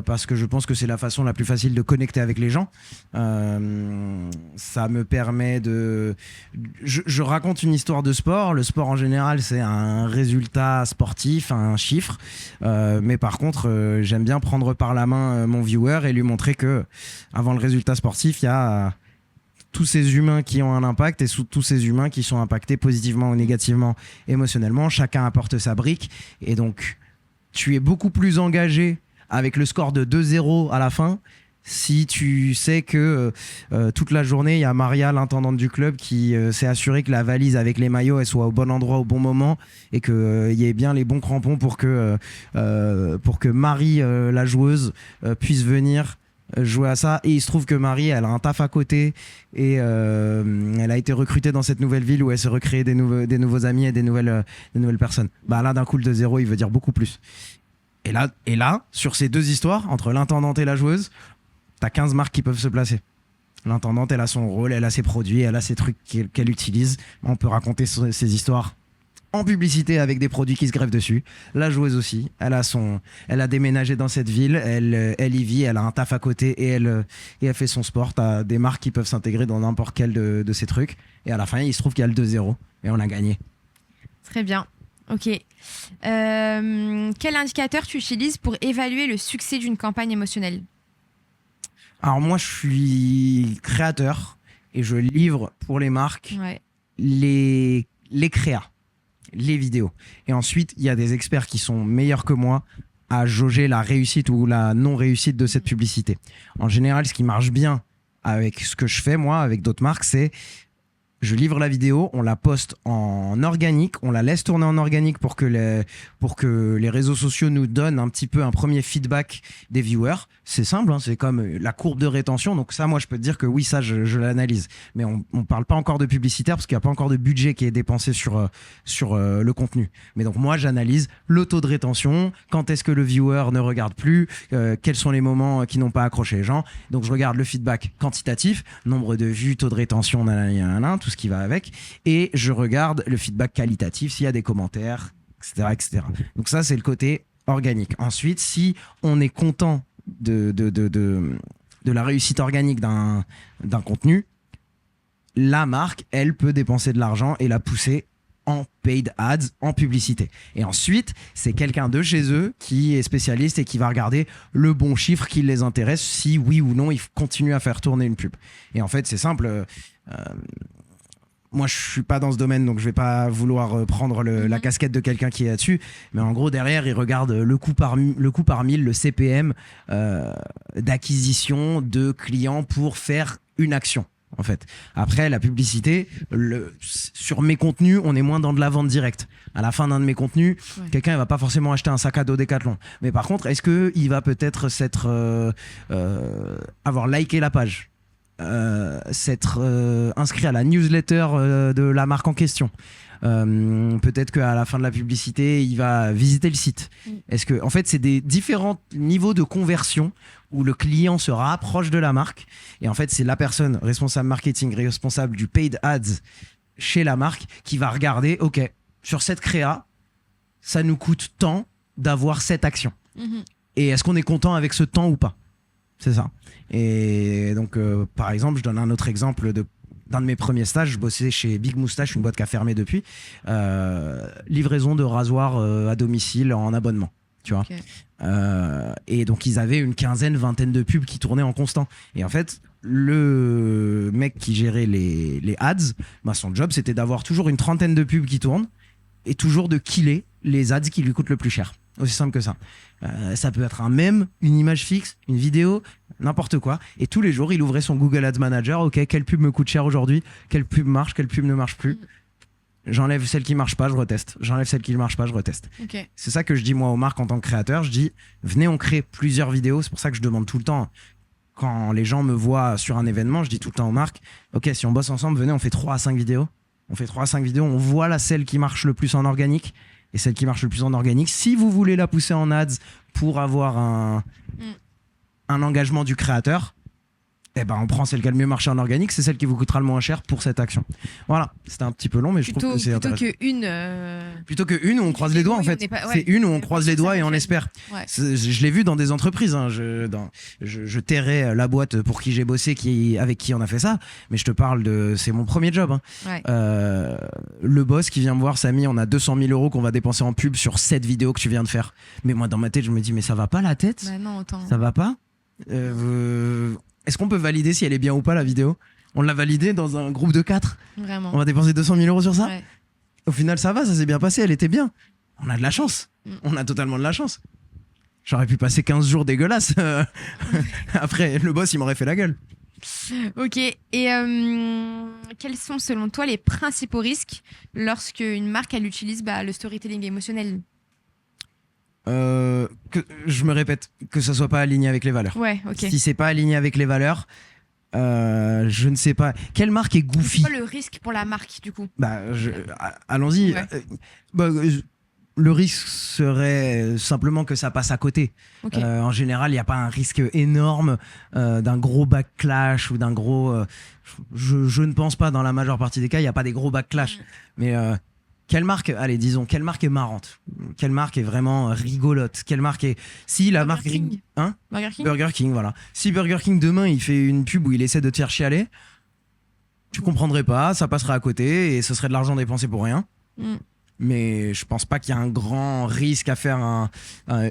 parce que je pense que c'est la façon la plus facile de connecter avec les gens. Ça me permet de... Je raconte une histoire de sport. Le sport en général, c'est un résultat sportif, un chiffre. Mais par contre, j'aime bien prendre par la main mon viewer et lui montrer que avant le résultat sportif, il y a tous ces humains qui ont un impact et tous ces humains qui sont impactés positivement ou négativement émotionnellement. Chacun apporte sa brique et donc tu es beaucoup plus engagé avec le score de 2-0 à la fin si tu sais que toute la journée il y a Maria, l'intendante du club, qui s'est assurée que la valise avec les maillots elle soit au bon endroit au bon moment et qu'il y ait bien les bons crampons pour que Marie, la joueuse, puisse venir jouer à ça. Et il se trouve que Marie, elle a un taf à côté et elle a été recrutée dans cette nouvelle ville où elle se recrée des nouveaux amis et des nouvelles personnes. Bah là, d'un coup, le 2-0, il veut dire beaucoup plus. Et là, sur ces deux histoires, entre l'intendante et la joueuse, t'as 15 marques qui peuvent se placer. L'intendante, elle a son rôle, elle a ses produits, elle a ses trucs qu'elle utilise. On peut raconter ces histoires en publicité avec des produits qui se greffent dessus. La joueuse aussi, elle a déménagé dans cette ville, elle y vit, elle a un taf à côté et elle fait son sport. T'as des marques qui peuvent s'intégrer dans n'importe quel de ces trucs. Et à la fin, il se trouve qu'il y a le 2-0 et on a gagné. Très bien. Ok. Quel indicateur tu utilises pour évaluer le succès d'une campagne émotionnelle? Alors moi, je suis créateur et je livre pour les marques les créas, les vidéos. Et ensuite, il y a des experts qui sont meilleurs que moi à jauger la réussite ou la non-réussite de cette publicité. En général, ce qui marche bien avec ce que je fais, moi, avec d'autres marques, c'est je livre la vidéo, on la poste en organique, on la laisse tourner en organique pour que les réseaux sociaux nous donnent un petit peu un premier feedback des viewers. C'est simple, hein, c'est comme la courbe de rétention. Donc ça, moi, je peux te dire que oui, ça, je l'analyse. Mais on parle pas encore de publicitaire parce qu'il n'y a pas encore de budget qui est dépensé sur le contenu. Mais donc moi, j'analyse le taux de rétention, quand est-ce que le viewer ne regarde plus, quels sont les moments qui n'ont pas accroché les gens. Donc je regarde le feedback quantitatif, nombre de vues, taux de rétention, tout ce qui va avec, et je regarde le feedback qualitatif, s'il y a des commentaires, etc. Donc ça, c'est le côté organique. Ensuite, si on est content de la réussite organique d'un contenu, la marque, elle peut dépenser de l'argent et la pousser en paid ads, en publicité. Et ensuite, c'est quelqu'un de chez eux qui est spécialiste et qui va regarder le bon chiffre qui les intéresse, si oui ou non, il continue à faire tourner une pub. Et en fait, c'est simple. Moi, je suis pas dans ce domaine, donc je vais pas vouloir prendre la casquette de quelqu'un qui est là-dessus. Mais en gros, derrière, ils regardent le coût par mille, le CPM d'acquisition de clients pour faire une action. En fait. Après, la publicité, sur mes contenus, on est moins dans de la vente directe. À la fin d'un de mes contenus, quelqu'un ne va pas forcément acheter un sac à dos Decathlon. Mais par contre, est-ce qu'il va peut-être avoir liké la page, s'être inscrit à la newsletter de la marque en question. Peut-être qu'à la fin de la publicité, il va visiter le site. Est-ce que, en fait, c'est des différents niveaux de conversion où le client se rapproche de la marque. Et en fait, c'est la personne responsable marketing, responsable du paid ads chez la marque qui va regarder, OK, sur cette créa, ça nous coûte tant d'avoir cette action. Et est-ce qu'on est content avec ce temps ou pas? C'est ça. Et donc, par exemple, je donne un autre exemple d'un de mes premiers stages. Je bossais chez Big Moustache, une boîte qui a fermé depuis. Livraison de rasoirs à domicile en abonnement. Tu vois. Et donc, ils avaient une vingtaine de pubs qui tournaient en constant. Et en fait, le mec qui gérait les ads, son job, c'était d'avoir toujours une trentaine de pubs qui tournent et toujours de killer les ads qui lui coûtent le plus cher. Aussi simple que ça. Ça peut être un mème, une image fixe, une vidéo, n'importe quoi. Et tous les jours, il ouvrait son Google Ads Manager. OK, quelle pub me coûte cher aujourd'hui? Quelle pub marche? Quelle pub ne marche plus? J'enlève celle qui marche pas, je reteste. J'enlève celle qui ne marche pas, je reteste. C'est ça que je dis moi aux marques en tant que créateur. Je dis, venez, on crée plusieurs vidéos. C'est pour ça que je demande tout le temps, quand les gens me voient sur un événement, je dis tout le temps aux marques, OK, si on bosse ensemble, venez, on fait 3 à 5 vidéos. On fait 3 à 5 vidéos, on voit celle qui marche le plus en organique. Et celle qui marche le plus en organique, si vous voulez la pousser en ads pour avoir un engagement du créateur, eh ben, on prend celle qui a le mieux marché en organique, c'est celle qui vous coûtera le moins cher pour cette action. Voilà, c'était un petit peu long, mais je trouve que c'est intéressant. Plutôt qu'une où on croise les doigts, en fait. C'est une où on croise les doigts et on espère. Ouais. Je l'ai vu dans des entreprises. Hein. Je tairai la boîte pour qui j'ai bossé, avec qui on a fait ça, mais je te parle de... C'est mon premier job. Hein. Ouais. Le boss qui vient me voir, Samy, on a 200 000 € qu'on va dépenser en pub sur cette vidéo que tu viens de faire. Mais moi, dans ma tête, je me dis, mais ça va pas la tête? Bah non, autant. Ça va pas? Est-ce qu'on peut valider si elle est bien ou pas la vidéo? On l'a validée dans un groupe de 4. Vraiment. On va dépenser 200 000 € sur ça. Ouais. Au final, ça va, ça s'est bien passé, elle était bien. On a de la chance. On a totalement de la chance. J'aurais pu passer 15 jours dégueulasses. Après, le boss, il m'aurait fait la gueule. Ok. Et quels sont, selon toi, les principaux risques lorsque une marque elle utilise le storytelling émotionnel? Je me répète, que ça soit pas aligné avec les valeurs. Ouais, ok. Si c'est pas aligné avec les valeurs, je ne sais pas. Quelle marque est goofy? C'est quoi le risque pour la marque, du coup? Allons-y. Ouais. Le risque serait simplement que ça passe à côté. Okay. En général, il n'y a pas un risque énorme d'un gros backlash ou d'un gros... je ne pense pas, dans la majeure partie des cas, il n'y a pas des gros backlash. Mais quelle marque, allez, disons, quelle marque est marrante? Quelle marque est vraiment rigolote? Quelle marque est... Si la marque... King. Hein? Burger King. Burger King, voilà. Si Burger King, demain, il fait une pub où il essaie de te faire chialer, tu comprendrais pas, ça passerait à côté et ce serait de l'argent dépensé pour rien. Mais je pense pas qu'il y a un grand risque à faire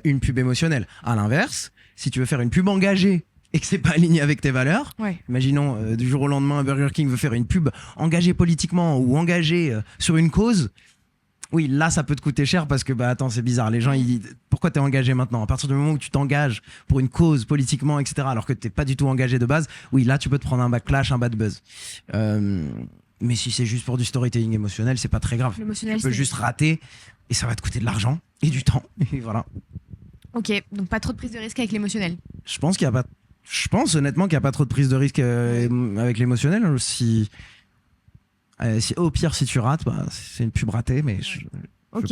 une pub émotionnelle. À l'inverse, si tu veux faire une pub engagée et que c'est pas aligné avec tes valeurs, imaginons du jour au lendemain Burger King veut faire une pub engagée politiquement ou engagée sur une cause. Oui, là ça peut te coûter cher parce que attends, c'est bizarre. Les gens ils disent pourquoi t'es engagé maintenant? À partir du moment où tu t'engages pour une cause politiquement, etc., alors que t'es pas du tout engagé de base, oui, là tu peux te prendre un backlash, un bad buzz. Mais si c'est juste pour du storytelling émotionnel, c'est pas très grave. Tu peux juste rater et ça va te coûter de l'argent et du temps. Et voilà. Ok, donc pas trop de prise de risque avec l'émotionnel. Je pense honnêtement qu'il n'y a pas trop de prise de risque avec l'émotionnel. Si au pire, si tu rates, c'est une pub ratée, mais je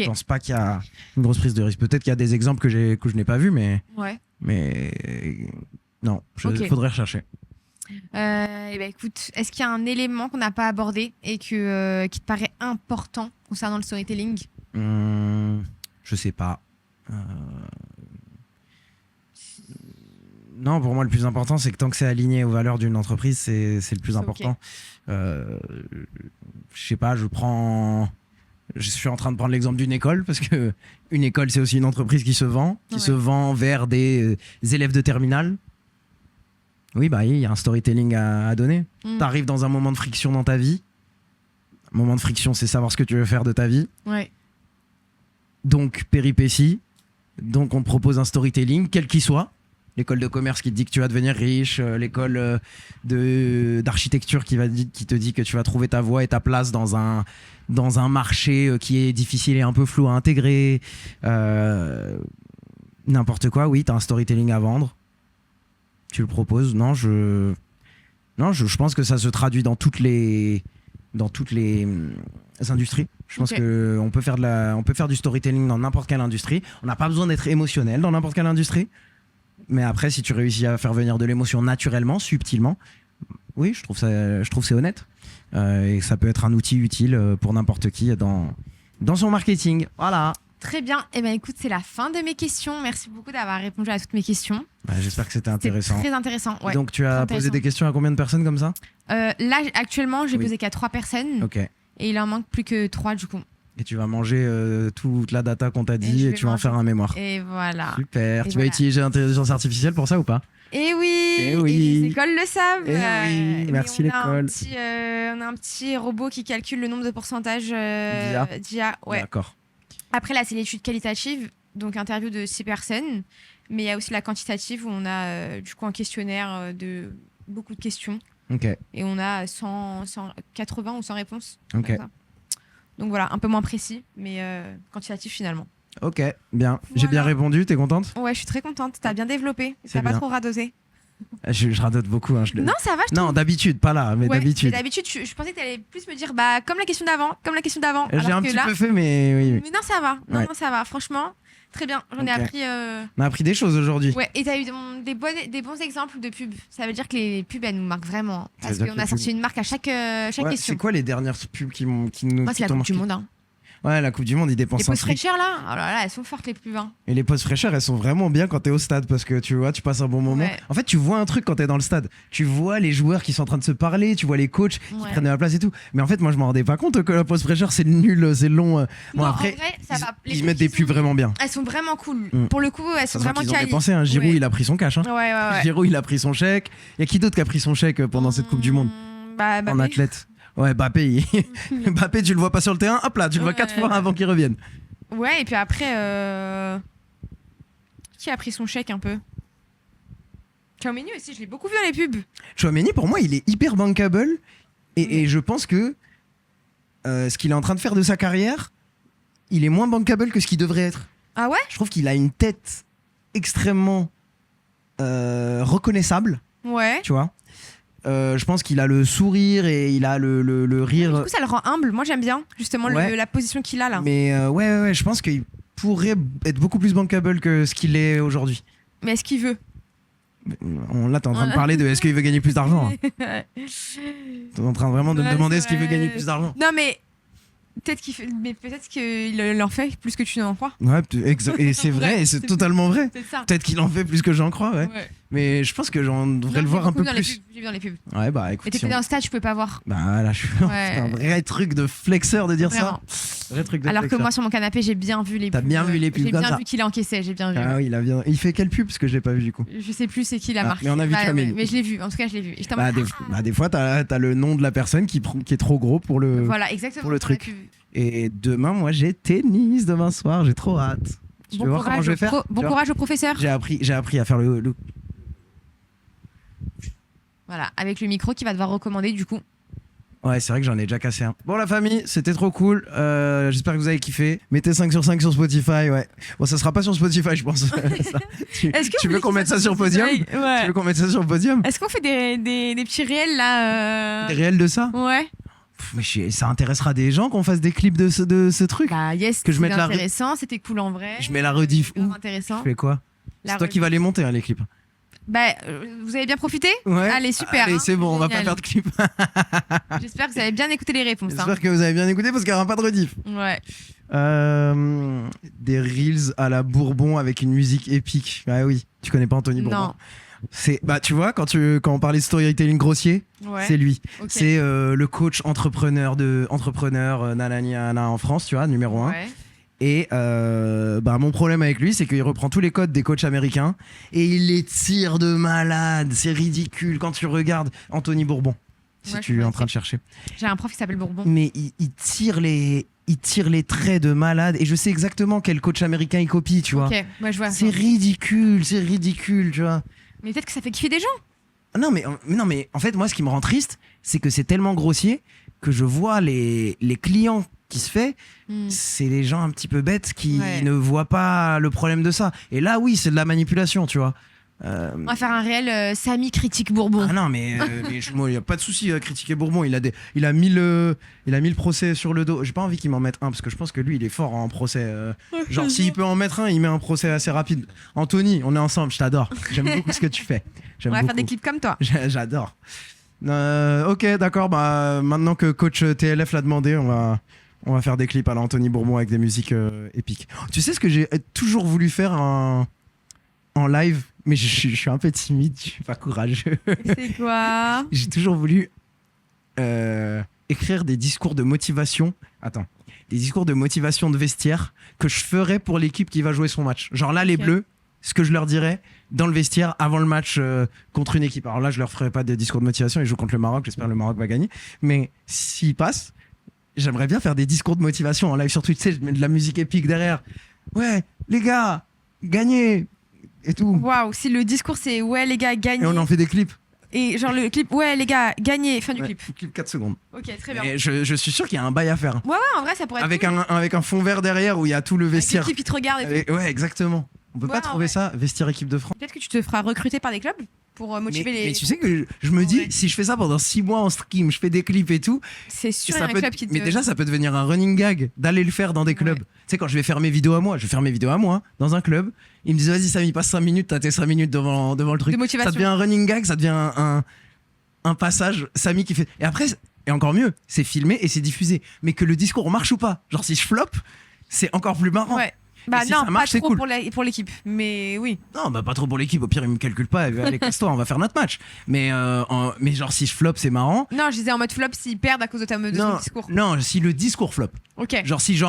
pense pas qu'il y a une grosse prise de risque. Peut-être qu'il y a des exemples que je n'ai pas vus, mais non, faudrait rechercher. Écoute, est-ce qu'il y a un élément qu'on n'a pas abordé et qui te paraît important concernant le storytelling? Je sais pas. Non, pour moi, le plus important, c'est que tant que c'est aligné aux valeurs d'une entreprise, c'est le plus important. Je sais pas, je suis en train de prendre l'exemple d'une école, parce que une école, c'est aussi une entreprise qui se vend, se vend vers des élèves de terminale. Oui, il y a un storytelling à donner. T'arrives dans un moment de friction dans ta vie. Un moment de friction, c'est savoir ce que tu veux faire de ta vie. Ouais. Donc, péripéties. Donc, on te propose un storytelling, quel qu'il soit. L'école de commerce qui te dit que tu vas devenir riche, l'école d'architecture qui te dit que tu vas trouver ta voie et ta place dans un marché qui est difficile et un peu flou à intégrer. N'importe quoi, oui, t'as un storytelling à vendre. Tu le proposes. Non, je pense que ça se traduit dans toutes les industries. Je pense qu'on peut faire du storytelling dans n'importe quelle industrie. On n'a pas besoin d'être émotionnel dans n'importe quelle industrie. Mais après, si tu réussis à faire venir de l'émotion naturellement, subtilement, oui, je trouve c'est honnête. Et ça peut être un outil utile pour n'importe qui dans son marketing. Voilà. Très bien. Écoute, c'est la fin de mes questions. Merci beaucoup d'avoir répondu à toutes mes questions. J'espère que c'était intéressant. Très intéressant. Ouais. Donc, tu as posé des questions à combien de personnes comme ça? Là, actuellement, j'ai posé qu'à 3 personnes. Ok. Et il en manque plus que 3 du coup. Et tu vas manger toute la data qu'on t'a dit et tu vas en faire un mémoire. Et voilà. Super. Tu vas utiliser l'intelligence artificielle pour ça ou pas? Et oui, et les écoles le savent. Oui, merci l'école. On a un petit robot qui calcule le nombre de pourcentages d'IA. Ouais. D'accord. Après, là, c'est l'étude qualitative, donc interview de 6 personnes. Mais il y a aussi la quantitative où on a du coup un questionnaire de beaucoup de questions. Ok. Et on a 180 ou 100 réponses. Ok. Donc voilà, un peu moins précis, mais quantitatif finalement. Ok, bien. J'ai bien répondu, t'es contente? Ouais, je suis très contente. T'as bien développé. T'as pas trop radosé. Je radote beaucoup. Hein, Non, ça va. Non, d'habitude, pas là, mais d'habitude. D'habitude, je pensais que t'allais plus me dire comme la question d'avant, J'ai un petit peu fait, mais oui. Mais non, ça va. Non, ça va. Franchement, Très bien, j'en ai Ok. appris. On a appris des choses aujourd'hui. Ouais, et t'as eu des bons exemples de pubs. Ça veut dire que les pubs, elles nous marquent vraiment. Hein. Ça Parce veut dire qu'on que a les sorti pubs- une marque à chaque Ouais, question. c'est quoi les dernières pubs qui nous Moi, c'est qui la t'ont Coupe du marqué? Monde. Hein. Ouais, la Coupe du Monde, ils Les dépensent un pauses fric. fraîcheurs, là, oh là là, elles sont fortes, les pubs. Hein. Et les pauses fraîcheurs, elles sont vraiment bien quand t'es au stade parce que tu vois, tu passes un bon moment. Ouais. En fait, tu vois un truc quand t'es dans le stade. Tu vois les joueurs qui sont en train de se parler, tu vois les coachs qui Ouais. prennent de la place et tout. Mais en fait, moi, je m'en rendais pas compte que la pause fraîcheur, c'est nul, c'est long. Bon, Non, après, en vrai, ça va. Les ils pubs mettent des qui pubs sont- vraiment bien. Elles sont vraiment cool. Mm. Pour le coup, elles Ça sont se voit vraiment qu'ils ont quali. dépensé. Hein. Giroud, Ouais. il a pris son cash. Hein. Ouais. Giroud, il a pris son chèque. Il y a qui d'autre qui a pris son chèque pendant cette Coupe du Monde Bah, en athlète? Ouais, Mbappé, Mbappé, tu le vois pas sur le terrain, hop là, tu le vois Ouais. 4 fois avant qu'il revienne. Ouais, et puis après, qui a pris son chèque un peu? Tchouaméni aussi, je l'ai beaucoup vu dans les pubs. Chouameni, pour moi, il est hyper bankable et je pense que ce qu'il est en train de faire de sa carrière, il est moins bankable que ce qu'il devrait être. Ah ouais? Je trouve qu'il a une tête extrêmement reconnaissable, Ouais. tu vois. Je pense qu'il a le sourire et il a le rire. Du coup, ça le rend humble. Moi, j'aime bien, justement, Ouais. la position qu'il a là. Mais ouais, je pense qu'il pourrait être beaucoup plus bankable que ce qu'il est aujourd'hui. Mais est-ce qu'il veut? Là, t'es en train de parler de est-ce qu'il veut gagner plus d'argent. Hein. T'es en train vraiment de me Ouais, demander c'est est-ce qu'il veut vrai. gagner plus d'argent. Non, mais peut-être qu'il en fait plus que tu n'en crois. Ouais, et c'est vrai, Ouais, et c'est c'est- totalement vrai. C'est ça. Peut-être qu'il en fait plus que j'en crois, ouais. Ouais. Mais je pense que j'en devrais Non, le voir un peu j'ai plus. vu dans les pubs. Ouais, bah écoute. Et si t'étais on- dans le stade, je pouvais pas voir. Bah là, je suis Ouais. c'est un vrai truc de flexeur de dire Vraiment. ça. Vrai truc de Alors que flexeur. moi, sur mon canapé, j'ai bien vu les T'as pubs. bien vu les pubs J'ai comme bien ça. vu qu'il encaissait, j'ai bien vu. Ah oui, il fait quelle pub parce que je l'ai pas vu du coup. Je sais plus c'est qui la Ah, marque. mais on a vu Tchouaméni. mais je l'ai vu, en tout cas, je l'ai vu. Et j'étais en Bah, mode, des fois, t'as le nom de la personne qui est trop gros pour le. voilà, exactement. pour le sur la truc. pub. Et demain, moi, j'ai tennis demain soir. J'ai trop hâte. Tu veux voir comment je vais faire Bon Tu vois, courage au professeur. J'ai appris à faire le. Voilà, avec le micro qui va devoir recommander du coup. Ouais, c'est vrai que j'en ai déjà cassé un. Bon, la famille, c'était trop cool. J'espère que vous avez kiffé. Mettez 5 sur 5 sur Spotify, ouais. Bon, ça sera pas sur Spotify, je pense. Ça. Tu veux qu'on mette ça sur Podium Ouais. Tu veux qu'on mette ça sur Podium Est-ce qu'on fait des petits réels là Des réels de ça Ouais. Mais ça intéressera des gens qu'on fasse des clips de ce truc. Bah yes, Que je mette c'était la intéressant, c'était cool en vrai. Je mets la rediff grave où intéressant. Je fais quoi La C'est toi qui vas les monter, hein, les clips. Bah, vous avez bien profité Ouais. Allez, super. Allez, hein. c'est bon, on va pas Génial. faire de clip. J'espère que vous avez bien écouté les réponses. hein. J'espère que vous avez bien écouté parce qu'il n'y aura pas de rediff. Ouais. Des reels à la Bourbon avec une musique épique. Ah oui, tu connais pas Anthony Bourbon. Non. Bah tu vois quand on parlait de storytelling grossier, Ouais. c'est lui. Ok. C'est le coach entrepreneur nanani nana en France, tu vois, numéro 1. Ouais. Et bah mon problème avec lui, c'est qu'il reprend tous les codes des coachs américains et il les tire de malade. C'est ridicule quand tu regardes Anthony Bourbon. Si Ouais, je tu es vois en train de chercher. J'ai un prof qui s'appelle Bourbon. Mais il tire les traits de malade et je sais exactement quel coach américain il copie, tu vois. Ok, moi je vois. C'est ridicule, tu vois. Mais peut-être que ça fait kiffer des gens. Ah non, mais en fait, moi, ce qui me rend triste, c'est que c'est tellement grossier que je vois les clients qui se fait, c'est les gens un petit peu bêtes qui Ouais. ne voient pas le problème de ça. Et là, oui, c'est de la manipulation, tu vois. On va faire un réel Samy critique Bourbon. Ah non, mais moi, il n'y a pas de souci à critiquer Bourbon. Il a mis le procès sur le dos. J'ai pas envie qu'il m'en mette un parce que je pense que lui, il est fort en procès. Genre, s'il peut en mettre un, il met un procès assez rapide. Anthony, on est ensemble, je t'adore. J'aime beaucoup ce que tu fais. On va faire des clips comme toi. J'adore. Ok, d'accord. Bah, maintenant que coach TLF l'a demandé, on va faire des clips à la Anthony Bourbon avec des musiques épiques. Tu sais ce que j'ai toujours voulu faire en live, mais je suis un peu timide, je suis pas courageux. C'est quoi? J'ai toujours voulu écrire des discours de motivation. Attends. Des discours de motivation de vestiaire que je ferais pour l'équipe qui va jouer son match. Genre là, les Ok. Bleus, ce que je leur dirais dans le vestiaire avant le match contre une équipe. Alors là, je leur ferai pas de discours de motivation. Ils jouent contre le Maroc. J'espère que le Maroc va gagner. Mais s'ils passent, j'aimerais bien faire des discours de motivation en live sur Twitch. Tu sais, je mets de la musique épique derrière. Ouais, les gars, gagnez et tout. Waouh, si le discours c'est ouais les gars, gagnez. Et on en fait des clips. Et genre le clip, ouais les gars, gagnez, fin du Ouais, clip. clip 4 secondes. Ok, très bien. Et je suis sûr qu'il y a un bail à faire. Ouais, en vrai, ça pourrait être Avec cool. avec un fond vert derrière où il y a tout le Avec vestiaire. l'équipe qui te regarde et tout. Ouais, exactement. On peut Ouais, pas en trouver vrai. ça, vestiaire équipe de France. Peut-être que tu te feras recruter par des clubs. pour motiver les. Mais tu sais que je me dis, Ouais. si je fais ça pendant 6 mois en stream, je fais des clips et tout, C'est sûr, il y ça a un peut, club qui te. mais déjà ça peut devenir un running gag d'aller le faire dans des clubs. Ouais. Tu sais, quand je vais faire mes vidéos à moi, je vais faire mes vidéos à moi dans un club. Ils me disent, vas-y, Samy, passe 5 minutes, t'as tes 5 minutes devant le truc. De motivation. Ça devient un running gag, ça devient un passage, Samy qui fait. Et après, et encore mieux, c'est filmé et c'est diffusé. Mais que le discours marche ou pas. Genre, si je flop, c'est encore plus marrant. Ouais. Bah si non, ça marche, pas c'est trop cool. pour l'équipe, mais oui. Non, bah pas trop pour l'équipe. Au pire, ils me calculent pas. Allez, casse-toi, on va faire notre match. Mais genre, si je flop, c'est marrant. Non, je disais en mode flop s'ils perdent à cause de ton Non, discours. non, si le discours flop. Ok. Genre, si je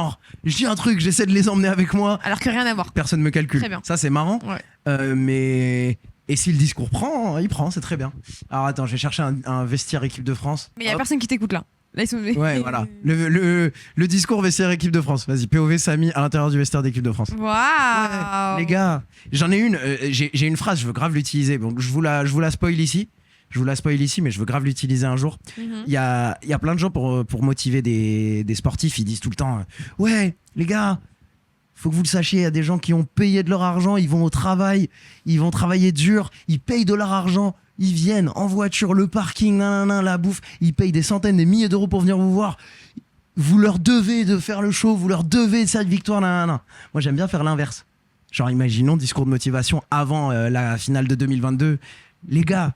dis un truc, j'essaie de les emmener avec moi, Alors que rien à voir. personne me calcule. Très bien. Ça, c'est marrant. Ouais. Mais. Et si le discours prend, il prend, c'est très bien. Alors attends, je vais chercher un vestiaire équipe de France. Mais il y a Hop. personne qui t'écoute là. Là, ils sont. Ouais, voilà. Le discours vestiaire équipe de France. Vas-y, POV Samy à l'intérieur du vestiaire d'équipe de France. Waouh. Les gars, j'en ai une. J'ai une phrase, je veux grave l'utiliser. Donc je vous la spoil ici. Je vous la spoil ici, mais je veux grave l'utiliser un jour. Mhm. Il y a plein de gens pour motiver des sportifs. Ils disent tout le temps ouais, les gars, faut que vous le sachiez. Il y a des gens qui ont payé de leur argent. Ils vont au travail. Ils vont travailler dur. Ils payent de leur argent. Ils viennent en voiture, le parking, la bouffe. Ils payent des centaines, des milliers d'euros pour venir vous voir. Vous leur devez de faire le show. Vous leur devez de cette victoire. Moi, j'aime bien faire l'inverse. Genre, imaginons discours de motivation avant la finale de 2022. Les gars,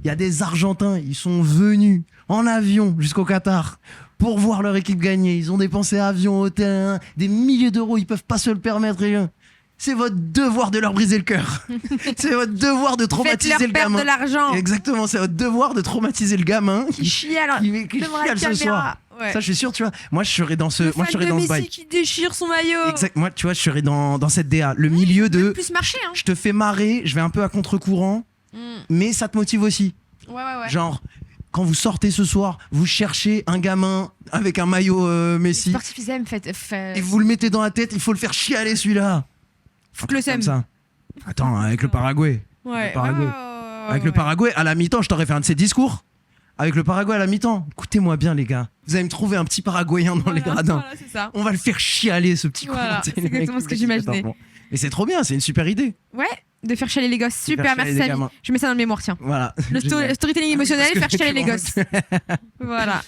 il y a des Argentins, ils sont venus en avion jusqu'au Qatar pour voir leur équipe gagner. Ils ont dépensé avion, hôtel, des milliers d'euros. Ils peuvent pas se le permettre, rien. C'est votre devoir de leur briser le cœur. C'est votre devoir de traumatiser Faites-leur le perdre gamin. de l'argent. Exactement, c'est votre devoir de traumatiser le gamin Qui chie alors. qui devant la chiale ce caméra. soir. Ouais. Ça, je suis sûr, tu vois. Moi, je serais dans ce, moi, je serais dans ce bail. qui déchire son maillot. Exact. Moi, tu vois, je serais dans cette DA, le milieu de. Plus marcher, hein. Je te fais marrer, je vais un peu à contre-courant, Mm. mais ça te motive aussi. Ouais. Genre, quand vous sortez ce soir, vous cherchez un gamin avec un maillot Les Messi sportifs, ils aiment, et vous le mettez dans la tête, il faut le faire chialer celui-là. Faut que le Comme sème. ça. Attends, avec le Paraguay. Ouais. Le Paraguay. Ouais. Avec le Paraguay, à la mi-temps, je t'aurais fait un de ces discours. Avec le Paraguay à la mi-temps. Écoutez-moi bien, les gars. Vous allez me trouver un petit Paraguayen dans les gradins. Voilà, c'est ça. On va le faire chialer, ce petit con. Voilà, Tu sais, c'est les mecs, exactement ce que les j'imaginais. mecs, et c'est trop bien, c'est une super idée. Ouais, de faire chialer les gosses. De Super, faire merci chialer les Samy. gamins. Je mets ça dans le mémoire, tiens. Voilà. Le Génial. storytelling émotionnel, Parce que- faire chialer les gosses. Voilà.